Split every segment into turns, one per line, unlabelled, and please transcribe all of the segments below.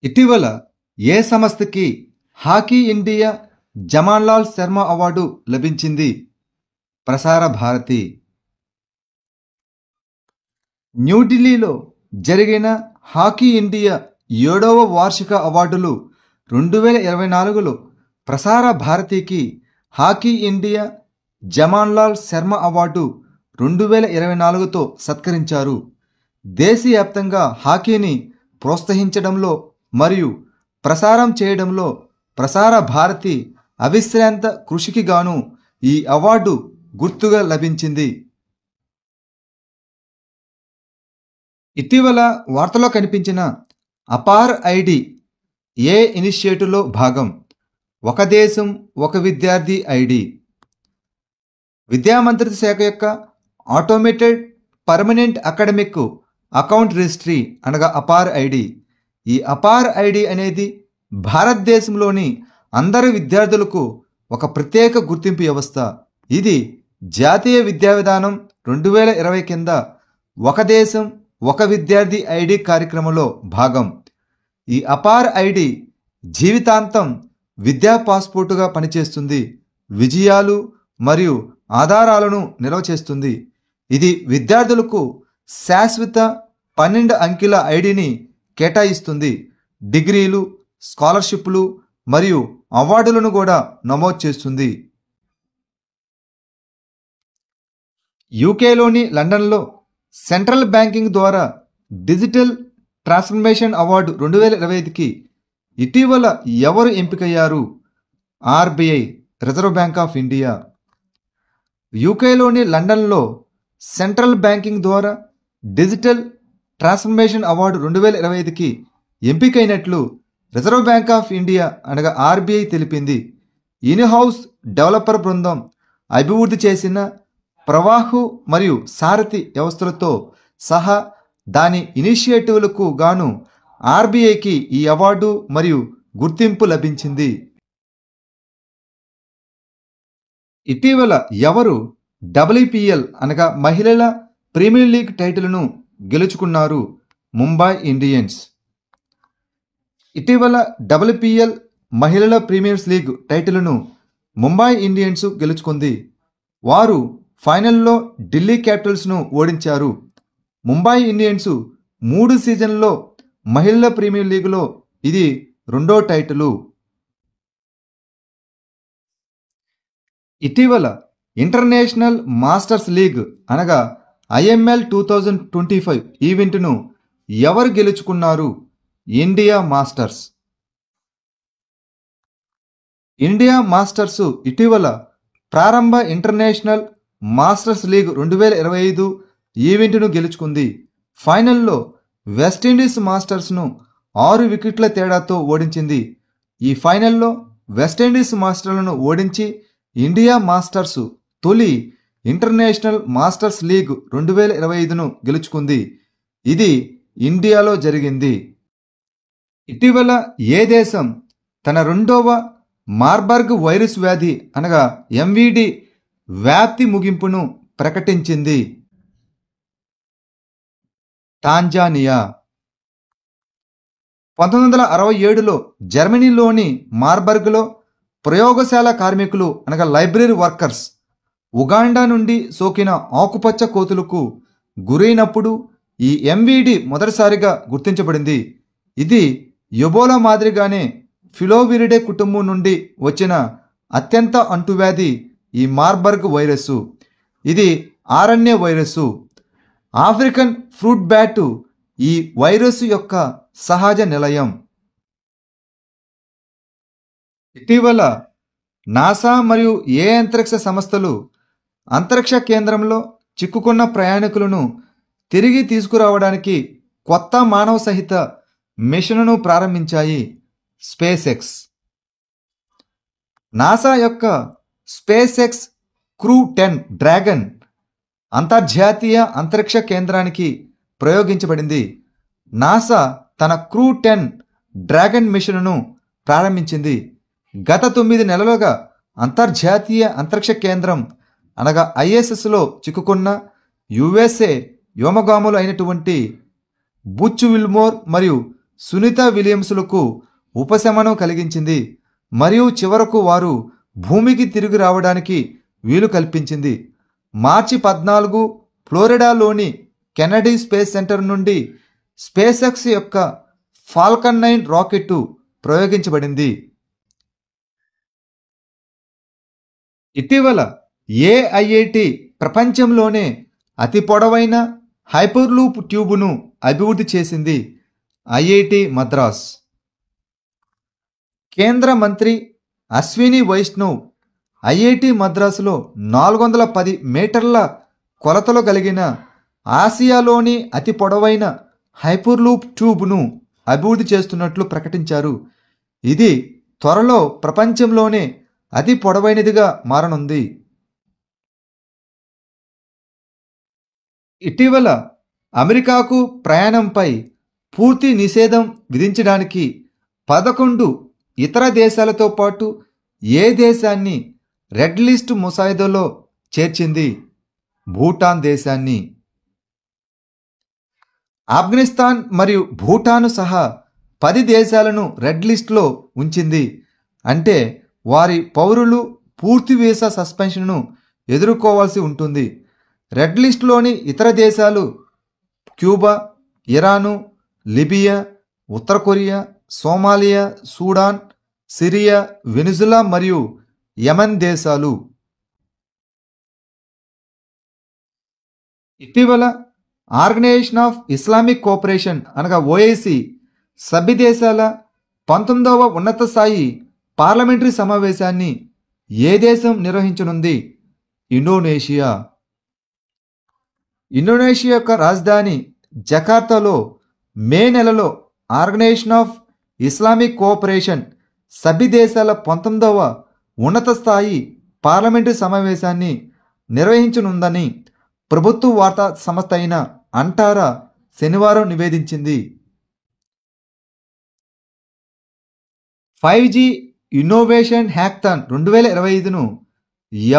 ఇటీవల ఏ సంస్థకి hockey India జమాన్లాల్ Sharma award లభించింది? ప్రసార భారతి. న్యూఢిల్లీలో జరిగిన హాకీ ఇండియా 7వ వార్షిక అవార్డులు 2024లో ప్రసార భారతికి హాకీ ఇండియా జమాన్లాల్ శర్మ అవార్డు 2024తో సత్కరించారు. దేశవ్యాప్తంగా హాకీని ప్రోత్సహించడంలో మరియు ప్రసారం చేయడంలో ప్రసార భారతి అవిశ్రాంత కృషికి గాను ఈ అవార్డు గుర్తుగా లభించింది. ఇటీవల వార్తలో కనిపించిన అపార్ ఐడి ఏ ఇనిషియేటివ్లో భాగం? ఒక దేశం ఒక విద్యార్థి ఐడి. విద్యామంత్రిత్వ శాఖ యొక్క automated permanent academic account registry అనగా అపార్ ఐడి. ఈ అపార్ ఐడి అనేది భారతదేశంలోని అందరి విద్యార్థులకు ఒక ప్రత్యేక గుర్తింపు వ్యవస్థ. ఇది జాతీయ విద్యా విధానం 2020 కింద ఒక దేశం ఒక విద్యార్థి ఐడి కార్యక్రమంలో భాగం. ఈ అపార్ ఐడి జీవితాంతం విద్యా పాస్పోర్టుగా పనిచేస్తుంది. విజయాలు మరియు ఆధారాలను నిల్వ చేస్తుంది. ఇది విద్యార్థులకు శాశ్వత 12 అంకెల ఐడిని కేటాయిస్తుంది. డిగ్రీలు, స్కాలర్షిప్లు మరియు అవార్డులను కూడా నమోదు చేస్తుంది. యూకేలోని లండన్లో సెంట్రల్ బ్యాంకింగ్ ద్వారా డిజిటల్ ట్రాన్స్ఫర్మేషన్ అవార్డు 2025కి ఇటీవల ఎవరు ఎంపికయ్యారు? RBI, Reserve Bank of India. యూకేలోని లండన్లో సెంట్రల్ బ్యాంకింగ్ ద్వారా డిజిటల్ ట్రాన్స్ఫర్మేషన్ అవార్డు 2025కి ఎంపికైనట్లు రిజర్వ్ బ్యాంక్ ఆఫ్ ఇండియా అనగా ఆర్బీఐ తెలిపింది. ఇన్-హౌస్ డెవలపర్ బృందం అభివృద్ధి చేసిన ప్రవాహు మరియు సారథి వ్యవస్థలతో సహా దాని ఇనిషియేటివ్లకు గాను ఆర్బీఐకి ఈ అవార్డు మరియు గుర్తింపు లభించింది. ఇటీవల ఎవరు WPL అనగా మహిళల ప్రీమియర్ లీగ్ టైటిల్ను గెలుచుకున్నారు? ముంబై ఇండియన్స్. ఇటీవల WPL మహిళల ప్రీమియర్ లీగ్ టైటిల్ను ముంబై ఇండియన్స్ గెలుచుకుంది. వారు ఫైనల్లో ఢిల్లీ క్యాపిటల్స్ను ఓడించారు. ముంబై ఇండియన్స్ 3 సీజన్లలో మహిళల ప్రీమియర్ లీగ్లో ఇది 2వ టైటిలు. ఇటీవల ఇంటర్నేషనల్ మాస్టర్స్ లీగ్ అనగా IML 2025 ఈవెంట్ను ఎవరు గెలుచుకున్నారు? India masters. ఇండియా మాస్టర్స్ ఇటీవల ప్రారంభ ఇంటర్నేషనల్ మాస్టర్స్ లీగ్ 2025 ఈవెంట్ను గెలుచుకుంది. ఫైనల్లో వెస్టిండీస్ మాస్టర్స్ను 6 వికెట్ల తేడాతో ఓడించింది. ఈ ఫైనల్లో వెస్టిండీస్ మాస్టర్లను ఓడించి ఇండియా మాస్టర్స్ తొలి ఇంటర్నేషనల్ మాస్టర్స్ లీగ్ 2025ను గెలుచుకుంది. ఇది ఇండియాలో జరిగింది. ఇటీవల ఏ దేశం తన 2వ మార్బర్గ్ వైరస్ వ్యాధి అనగా MVD వ్యాప్తి ముగింపును ప్రకటించింది? టాంజానియా. 1967లో జర్మనీలోని మార్బర్గ్లో ప్రయోగశాల కార్మికులు అనగా లైబ్రరీ వర్కర్స్ ఉగాండా నుండి సోకిన ఆకుపచ్చ కోతులకు గురైనప్పుడు ఈ MVD మొదటిసారిగా గుర్తించబడింది. ఇది ఎబోలా మాదిరిగానే ఫిలోవిరిడే కుటుంబం నుండి వచ్చిన అత్యంత అంటువ్యాధి ఈ మార్బర్గ్ వైరస్సు. ఇది RNA virus. African fruit bat ఈ వైరస్ యొక్క సహజ నిలయం. ఇటీవల నాసా మరియు ఏ అంతరిక్ష సంస్థలు అంతరిక్ష కేంద్రంలో చిక్కుకున్న ప్రయాణికులను తిరిగి తీసుకురావడానికి కొత్త మానవ సహిత మిషన్ను ప్రారంభించాయి? స్పేస్-X. నాసా యొక్క SpaceX Crew 10 డ్రాగన్ అంతర్జాతీయ అంతరిక్ష కేంద్రానికి ప్రయోగించబడింది. నాసా తన Crew 10 డ్రాగన్ మిషన్ను ప్రారంభించింది. గత 9 నెలలుగా అంతర్జాతీయ అంతరిక్ష కేంద్రం అనగా ISSలో చిక్కుకున్న USA వ్యోమగాములు అయినటువంటి బుచ్ విల్మోర్ మరియు సునీత విలియమ్స్లకు ఉపశమనం కలిగించింది మరియు చివరకు వారు భూమికి తిరిగి రావడానికి వీలు కల్పించింది. మార్చి 14 ఫ్లోరిడాలోని కెనడీ స్పేస్ సెంటర్ నుండి స్పేస్ ఎక్స్ యొక్క ఫాల్కన్ 9 రాకెట్టు ప్రయోగించబడింది. ఇటీవల ఏఐఐటి ప్రపంచంలోనే అతి పొడవైన హైపర్లూప్ ట్యూబును అభివృద్ధి చేసింది. ఐఐటి మద్రాస్. కేంద్ర మంత్రి అశ్విని వైష్ణవ్ ఐఐటి మద్రాసులో 410 మీటర్ల కొలతలు కలిగిన ఆసియాలోని అతి పొడవైన హైపర్లూప్ ట్యూబ్ను అభివృద్ధి చేస్తున్నట్లు ప్రకటించారు. ఇది త్వరలో ప్రపంచంలోనే అతి పొడవైనదిగా మారనుంది. ఇటీవల అమెరికాకు ప్రయాణంపై పూర్తి నిషేధం విధించడానికి 11 ఇతర దేశాలతో పాటు ఏ దేశాన్ని రెడ్ లిస్ట్ ముసాయిదాలో చేర్చింది? భూటాన్ దేశాన్ని. ఆఫ్ఘనిస్తాన్ మరియు భూటాన్ సహా 10 దేశాలను రెడ్ లిస్ట్లో ఉంచింది. అంటే వారి పౌరులు పూర్తి వీసా సస్పెన్షన్ను ఎదుర్కోవాల్సి ఉంటుంది. రెడ్ లిస్టులోని ఇతర దేశాలు క్యూబా, ఇరాను, లిబియా, ఉత్తర Korea, Somalia, Sudan, Syria, Venezuela మరియు యెమెన్ దేశాలు. ఇటీవల ఆర్గనైజేషన్ ఆఫ్ ఇస్లామిక్ కోఆపరేషన్ అనగా ఓఐసి సభ్య దేశాల 19వ ఉన్నత స్థాయి పార్లమెంటరీ సమావేశాన్ని ఏ దేశం నిర్వహించనుంది? ఇండోనేషియా. ఇండోనేషియా యొక్క రాజధాని జకార్తాలో మే నెలలో ఆర్గనైజేషన్ ఆఫ్ ఇస్లామిక్ కోఆపరేషన్ సభ్య దేశాల 19వ ఉన్నత స్థాయి పార్లమెంటరీ సమావేశాన్ని నిర్వహించనుందని ప్రభుత్వ వార్తా సంస్థ అయిన అంటారా శనివారం నివేదించింది. 5G ఇన్నోవేషన్ హ్యాకథాన్ 2025ను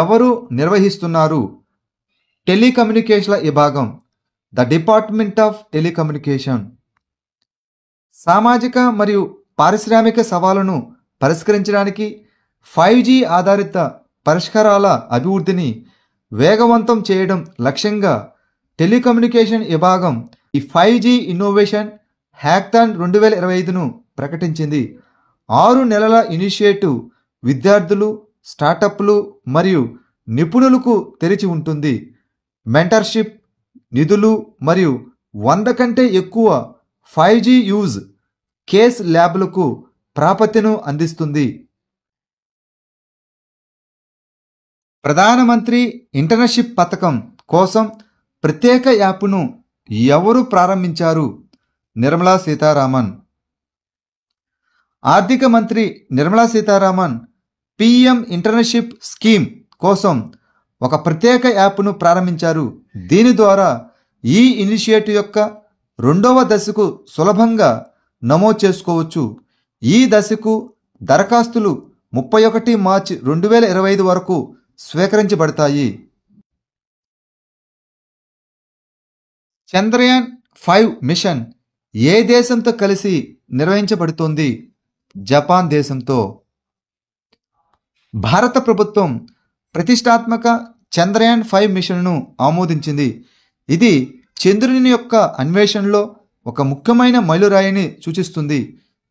ఎవరు నిర్వహిస్తున్నారు? టెలికమ్యూనికేషన్ల విభాగం, ద డిపార్ట్మెంట్ ఆఫ్ టెలికమ్యూనికేషన్. సామాజిక మరియు పారిశ్రామిక సవాళ్లను పరిష్కరించడానికి 5G ఆధారిత పరిష్కారాల అభివృద్ధిని వేగవంతం చేయడం లక్ష్యంగా టెలికమ్యూనికేషన్ విభాగం ఈ 5G ఇన్నోవేషన్ హ్యాకథాన్ 2025ను ప్రకటించింది. 6 నెలల ఇనిషియేటివ్ విద్యార్థులు, స్టార్టప్లు మరియు నిపుణులకు తెరిచి ఉంటుంది. మెంటర్షిప్, నిధులు మరియు 100 కంటే ఎక్కువ 5G యూజ్ కేస్ ల్యాబ్లకు ప్రాప్యతను అందిస్తుంది. ప్రధానమంత్రి ఇంటర్న్షిప్ పథకం కోసం ప్రత్యేక యాప్ను ఎవరు ప్రారంభించారు? నిర్మలా సీతారామన్. ఆర్థిక మంత్రి Nirmala Sitharaman PM internship scheme కోసం ఒక ప్రత్యేక యాప్ను ప్రారంభించారు. దీని ద్వారా ఈ ఇనిషియేటివ్ యొక్క 2వ దశకు సులభంగా నమోదు చేసుకోవచ్చు. ఈ దశకు దరఖాస్తులు 31 మార్చి 2025 వరకు స్వీకరించబడతాయి. చంద్రయాన్ 5 మిషన్ ఏ దేశంతో కలిసి నిర్వహించబడుతోంది? జపాన్ దేశంతో. భారత ప్రభుత్వం ప్రతిష్టాత్మక చంద్రయాన్ 5 మిషన్ను ఆమోదించింది. ఇది చంద్రుని యొక్క అన్వేషణలో ఒక ముఖ్యమైన మైలురాయిని సూచిస్తుంది.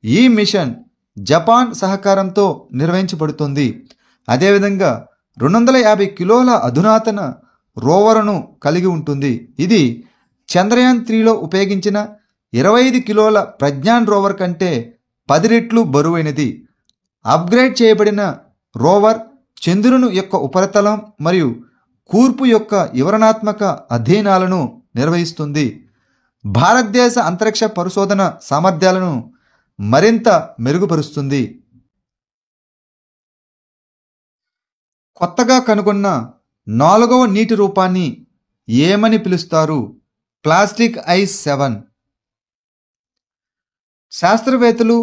ఈ మిషన్ జపాన్ సహకారంతో నిర్వహించబడుతుంది. అదేవిధంగా 250 కిలోల అధునాతన రోవర్ను కలిగి ఉంటుంది. ఇది చంద్రయాన్ 3లో ఉపయోగించిన 25 కిలోల ప్రజ్ఞాన్ రోవర్ కంటే 10 రెట్లు బరువైనది. అప్గ్రేడ్ చేయబడిన రోవర్ చంద్రుని యొక్క ఉపరితలం మరియు కూర్పు యొక్క వివరణాత్మక అధ్యయనాలను నిర్వహిస్తుంది. భారతదేశ అంతరిక్ష పరిశోధన సామర్థ్యాలను మరింత మెరుగుపరుస్తుంది. కొత్తగా కనుగొన్న 4వ నీటి రూపాన్ని ఏమని పిలుస్తారు? Plastic ice 7. శాస్త్రవేత్తలు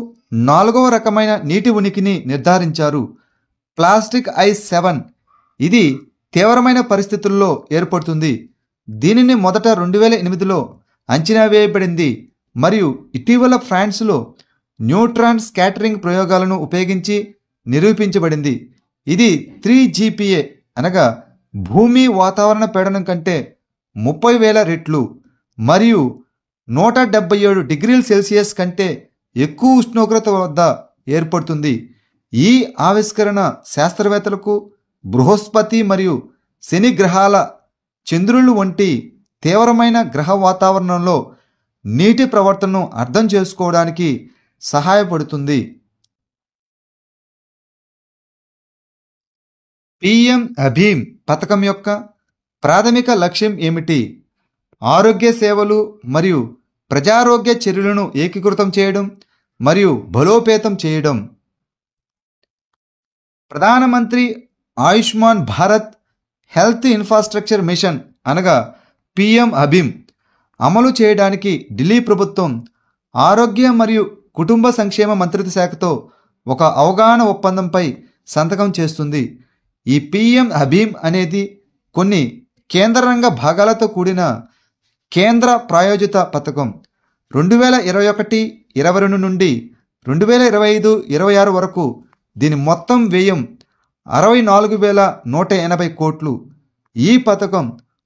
4వ రకమైన నీటి ఉనికిని నిర్ధారించారు, ప్లాస్టిక్ ఐస్ 7. ఇది తీవ్రమైన పరిస్థితుల్లో ఏర్పడుతుంది. దీనిని మొదట 2008లో అంచనా వేయబడింది. మరియు ఇటీవల ఫ్రాన్స్లో న్యూట్రాన్ స్కాటరింగ్ ప్రయోగాలను ఉపయోగించి నిరూపించబడింది. ఇది 3 GPa అనగా భూమి వాతావరణ పీడనం కంటే 30,000 రెట్లు మరియు 177 డిగ్రీల సెల్సియస్ కంటే ఎక్కువ ఉష్ణోగ్రత వద్ద ఏర్పడుతుంది. ఈ ఆవిష్కరణ శాస్త్రవేత్తలకు బృహస్పతి మరియు శని గ్రహాల చంద్రులు వంటి తీవ్రమైన గ్రహ వాతావరణంలో నీటి ప్రవర్తనను అర్థం చేసుకోవడానికి సహాయపడుతుంది. పిఎం అభీమ్ పథకం యొక్క ప్రాథమిక లక్ష్యం ఏమిటి? ఆరోగ్య సేవలు మరియు ప్రజారోగ్య చర్యలను ఏకీకృతం చేయడం మరియు బలోపేతం చేయడం. ప్రధానమంత్రి Ayushman Bharat health infrastructure machine అనగా పిఎం అభీమ్ అమలు చేయడానికి ఢిల్లీ ప్రభుత్వం ఆరోగ్య మరియు కుటుంబ సంక్షేమ మంత్రిత్వ శాఖతో ఒక అవగాహన ఒప్పందంపై సంతకం చేస్తుంది. ఈ పిఎం అభీమ్ అనేది కొన్ని కేంద్ర రంగ భాగాలతో కూడిన కేంద్ర ప్రాయోజిత పథకం. 2021-22 నుండి 2025-26 వరకు దీని మొత్తం వ్యయం 64,180 కోట్లు. ఈ పథకం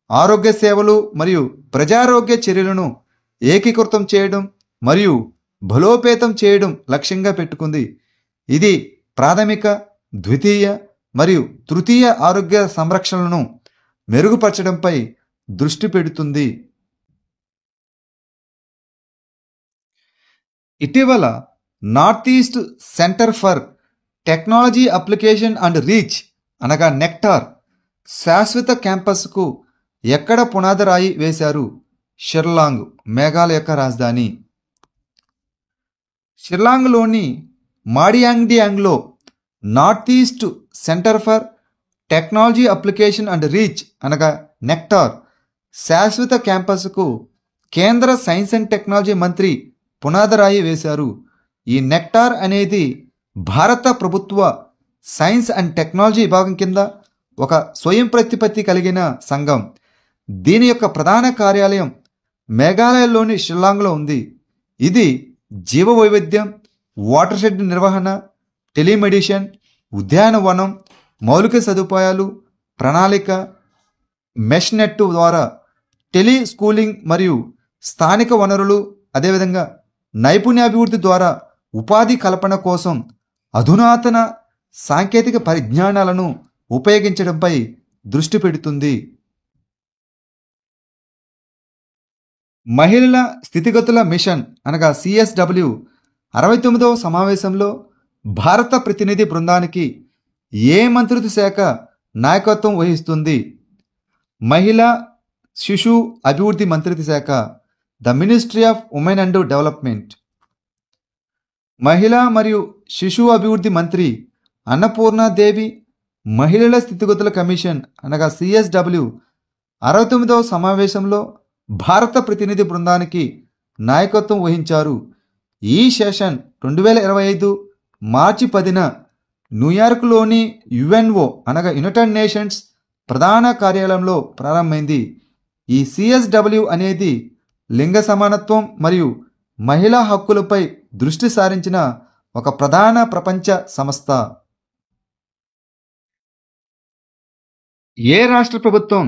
ఆరోగ్య సేవలు మరియు ప్రజారోగ్య చర్యలను ఏకీకృతం చేయడం మరియు బలోపేతం చేయడం లక్ష్యంగా పెట్టుకుంది. ఇది ప్రాథమిక, ద్వితీయ మరియు తృతీయ ఆరోగ్య సంరక్షణలను మెరుగుపరచడంపై దృష్టి పెడుతుంది. ఇటీవల north East Centre for Technology Application and Reach అనగా నెక్టార్ శాశ్వత క్యాంపస్కు ఎక్కడ పునాది రాయి వేశారు? షిల్లాంగ్, మేఘాలయ యొక్క రాజధాని. షిల్లాంగ్లోని మాడియాంగ్డియాంగ్లో North East Centre for Technology Application and Reach అనగా నెక్టార్ శాశ్వత క్యాంపస్కు కేంద్ర సైన్స్ అండ్ టెక్నాలజీ మంత్రి పునాదిరాయి వేశారు. ఈ నెక్టార్ అనేది భారత ప్రభుత్వ సైన్స్ అండ్ టెక్నాలజీ విభాగం కింద ఒక స్వయం ప్రతిపత్తి కలిగిన సంఘం. దీని యొక్క ప్రధాన కార్యాలయం మేఘాలయలోని షిల్లాంగ్లో ఉంది. ఇది జీవ వైవిధ్యం, వాటర్ షెడ్ నిర్వహణ, టెలిమెడిసిన్, ఉద్యానవనం, మౌలిక సదుపాయాలు, ప్రణాళిక, మెష్ నెట్ ద్వారా టెలి స్కూలింగ్ మరియు స్థానిక వనరులు, అదేవిధంగా నైపుణ్యాభివృద్ధి ద్వారా ఉపాధి కల్పన కోసం అధునాతన సాంకేతిక పరిజ్ఞానాలను ఉపయోగించడంపై దృష్టి పెడుతుంది. మహిళల స్థితిగతుల మిషన్ అనగా CSW 69వ సమావేశంలో భారత ప్రతినిధి బృందానికి ఏ మంత్రిత్వ శాఖ నాయకత్వం వహిస్తుంది? మహిళా శిశు అభివృద్ధి మంత్రిత్వ శాఖ, the ministry of women and development. మహిళా మరియు శిశు అభివృద్ధి మంత్రి అన్నపూర్ణాదేవి మహిళల స్థితిగతుల కమిషన్ అనగా CSW 69వ సమావేశంలో భారత ప్రతినిధి బృందానికి నాయకత్వం వహించారు. ఈ సెషన్ 2025 మార్చి 10న న్యూయార్క్లోని UNO అనగా యునైటెడ్ నేషన్స్ ప్రధాన కార్యాలయంలో ప్రారంభమైంది. ఈ CSW అనేది లింగ సమానత్వం మరియు మహిళా హక్కులపై దృష్టి సారించిన ఒక ప్రధాన ప్రపంచ సంస్థ. ఏ రాష్ట్ర ప్రభుత్వం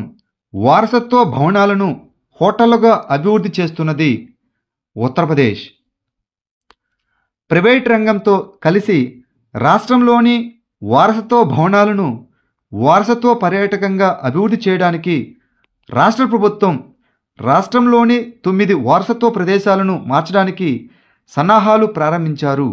వారసత్వ భవనాలను హోటళ్లుగా అభివృద్ధి చేస్తున్నది? ఉత్తరప్రదేశ్. ప్రైవేట్ రంగంతో కలిసి రాష్ట్రంలోని వారసత్వ భవనాలను వారసత్వ పర్యాటకంగా అభివృద్ధి చేయడానికి రాష్ట్ర ప్రభుత్వం రాష్ట్రంలోని 9 వారసత్వ ప్రదేశాలను మార్చడానికి సన్నాహాలు ప్రారంభించారు.